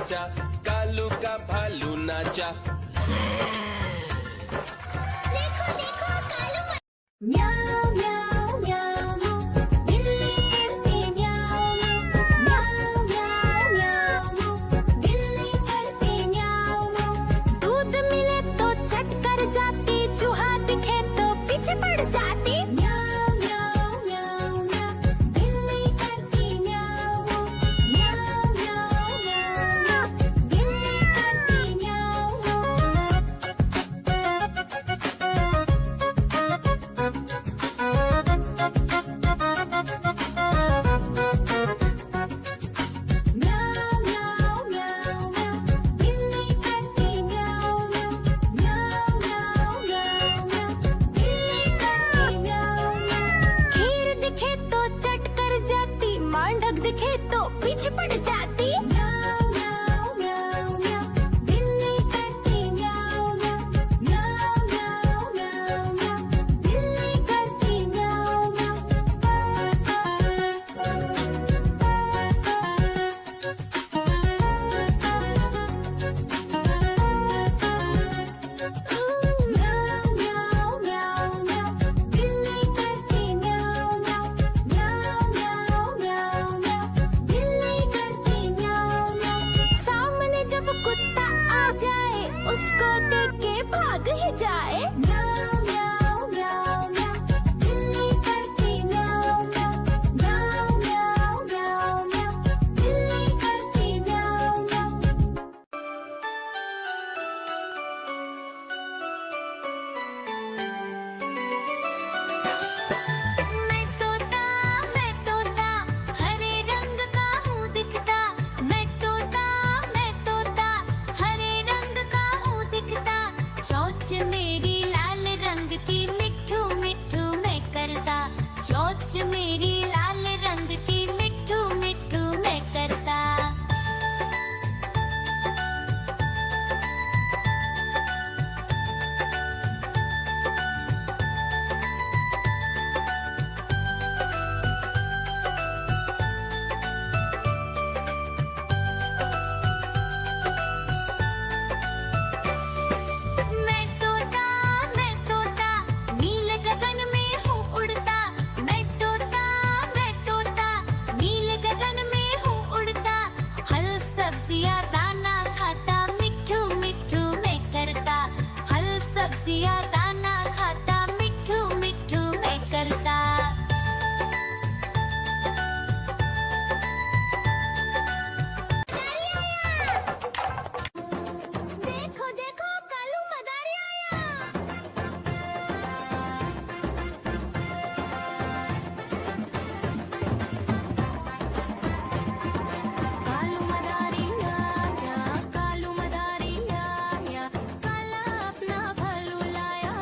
नाचा, कालू का भालू नाचा। देखो देखो कालू म्याऊ म्याऊ म्याऊ बिल्ली करती म्याऊ म्याऊ म्याऊ म्याऊ बिल्ली करती म्याऊ। दूध मिले तो चट कर जाती, चूहा दिखे तो पीछे पड़ जाती। म्याऊ म्याऊ म्याऊ म्याऊ बिल्ली करती म्याऊ म्याऊ म्याऊ म्याऊ बिल्ली करती म्याऊ। म्याऊ म्याऊ म्याऊ म्याऊ बिल्ली करती म्याऊ म्याऊ म्याऊ म्याऊ म्याऊ बिल्ली करती म्याऊ। खीर दिखे तो चट कर जाती, मांडक दिखे तो पीछे पड़ जाती। म्याऊ म्याऊ म्याऊ म्याऊ बिल्ली करती म्याऊ म्याऊ म्याऊ म्याऊ म्याऊ बिल्ली करती म्याऊ म्याऊ। म्याऊ म्याऊ म्याऊ म्याऊ बिल्ली करती म्याऊ म्याऊ म्याऊ म्याऊ म्याऊ बिल्ली करती म्याऊ म्याऊ। सामने जब कुत्ता आ जाए, उसको देख के भाग ही जाए। म्याऊ म्याऊ म्याऊ म्याऊ बिल्ली करती म्याऊ म्याऊ म्याऊ म्याऊ म्याऊ बिल्ली करती म्याऊ म्याऊ। मैं तोता हरे रंग का हूँ दिखता। मैं तोता हरे रंग का हूँ दिखता। चोंच मेरी लाल रंग की, मिट्ठू मिट्ठू मैं करता। चोंच मेरी लाल रंग की, मिट्ठू मिट्ठू मैं करता। मैं तोता नील गगन में हूँ उड़ता। मैं तोता नील गगन में हूँ उड़ता। फल सब्जियाँ दाना खाता, मिट्ठू मिट्ठू मैं करता। फल सब्जियाँ दाना खाता, मिट्ठू मिट्ठू मैं करता। देखो देखो कालू मदारी आया। कालू मदारी आया, कालू मदारी आया, काला अपना भालू लाया।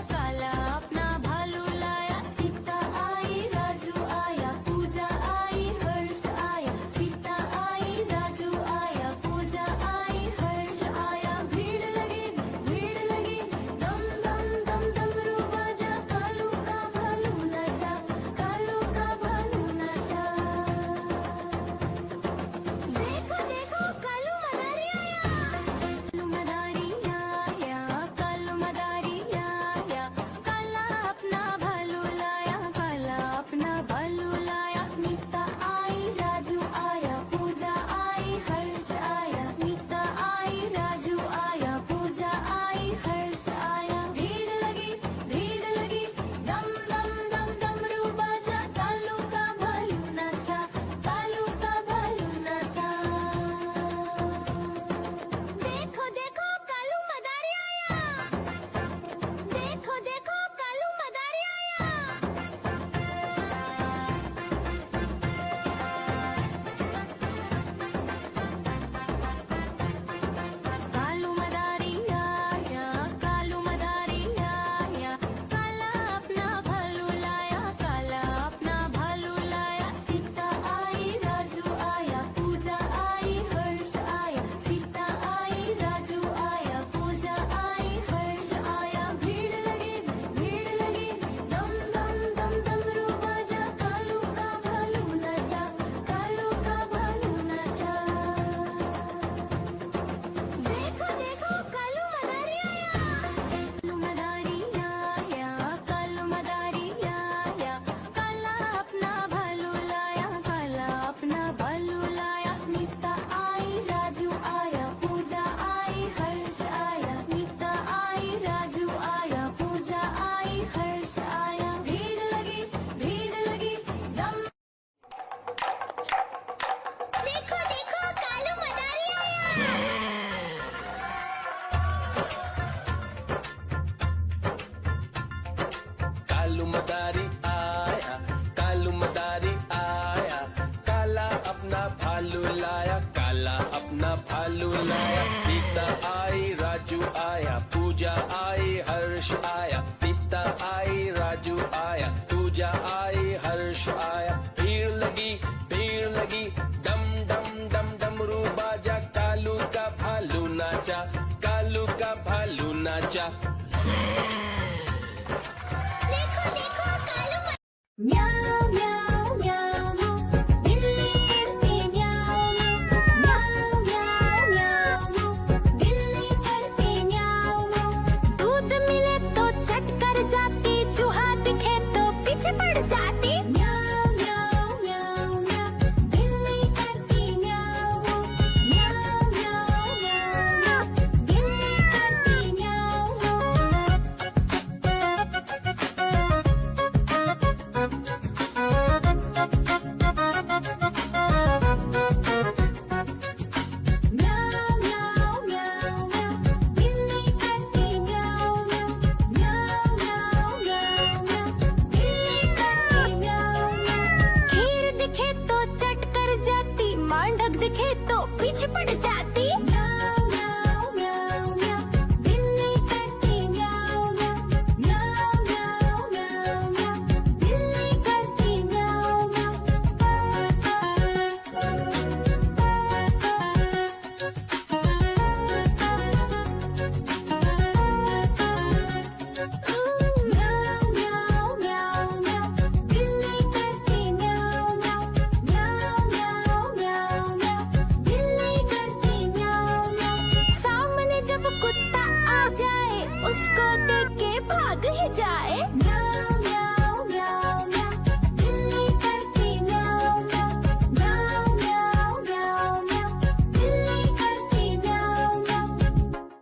मनाया गीता आई राजू आया पूजा आई हर्ष आया गीता आई राजू आया पूजा आई हर्ष आया भीड़ लगी डम डम डम डमरू बाजा कालू का भालू नाचा कालू का भालू नाचा